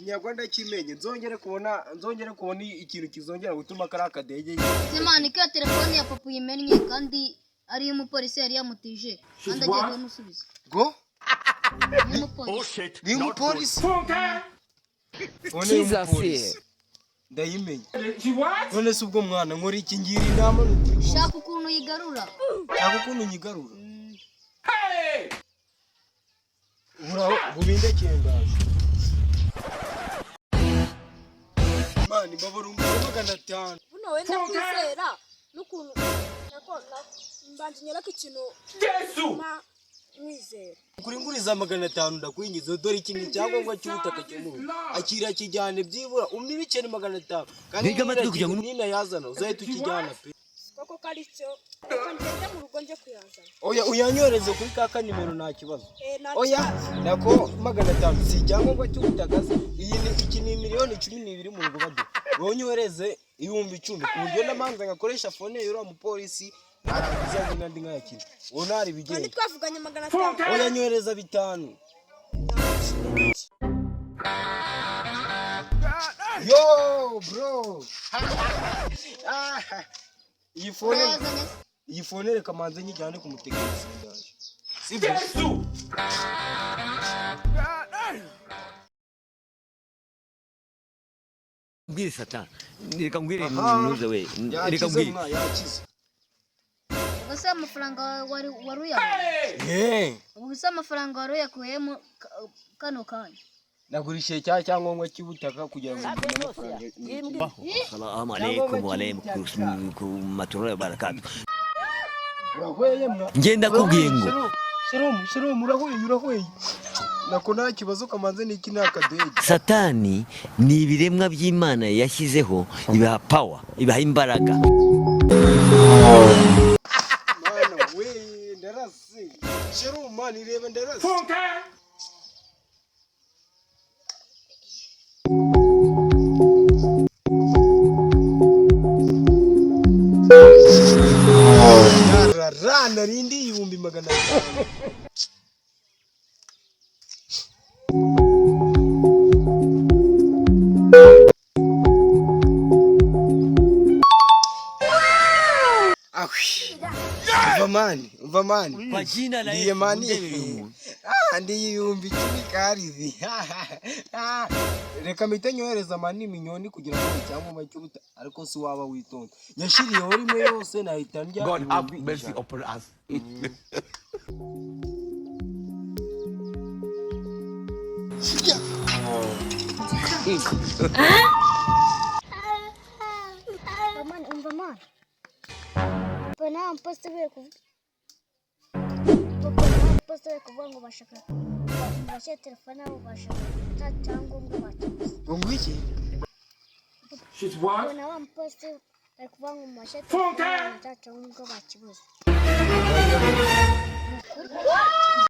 Kinyarwanda kimenye nzongere kubona ikintu kizongera gutuma kari akadege. Semana ika telefone ya papa yimennye kandi ari umupolisi yari yamutije kandi agiye kumusubiza. Go? Ni umupolisi. Fone ndayimenye. None se ubwo mwana nkora iki ngira inama shaka ukuntu yigarura. Shaka ukuntu nyigarura. Bubinde kendaje. Mani babarungu 500. Buno wenda kwizera n'ukuntu nakona mbanje nyeraka ikintu Yesu mwizera. Kuri nguriza 500 ndakwingiza dore ikintu cyangwa cy'ubutaka cy'umuntu. Akira kijyane byibura umibikene 500. Kandi ngamatwe kujya ngo nina yazana uzahita ukijyana pe. Koko karicho kangende mu rugo nje kuyazana. Oya uyanyoreze kuri kaka nimero nta kibazo. Oya Oya nako 500 si cyangwa cy'ubutagaze. Iyi ni iki ni miliyoni 12 mu rugo bade. Wonyoreze 10,000 ku buryo namanza ngakoresha fone y'ura mu polisi bizagenda ndi nkayakira. Onari bigende. Kandi twavuganye 500. Oya nyoreza 5. Yo bro. Iyi fone reka manze nyijyane ku mutegetsi ndaje. Sibyo? Mbwire Satan, reka mbwire nuze we. Reka mbwire. Ubuse amafaranga waruyakuye. Ubuse amafaranga waruyakuyemo kano kanya. Nagurishe cyangwa cy'ubutaka kugira ngo amafaranga. Assalamu alaykum wa alaykum matullah barakatuh. Urahweye mwa. Ngenda kubwiye ngo. Shiromu urahweye. Nako nta kibazo kamanze n'iki nakadege. Satani ni ibiremwa by'Imana yashyizeho ibaha power, ibaha imbaraga. Mana we ndarase. Shiromu mani reba ndarase. Rana rindi 500. Vamani. Kwa jina la Yesu. Ndi 10,000 karizi. Reka mitenyohereza mani minyoni kugira ngo cyangwa cy'ubuta ariko si waba witonda. Yashiriyeho rimwe yose nahita ndya. God have mercy upon us. Umva Pana mpasta kuvuga ngo bashaka bashe telefone abo bashaka cyangwa ngo bakibuze. Ngwiki? She's what? Pana mpasta kuvuga ngo bashe telefone cyangwa ngo bakibuze.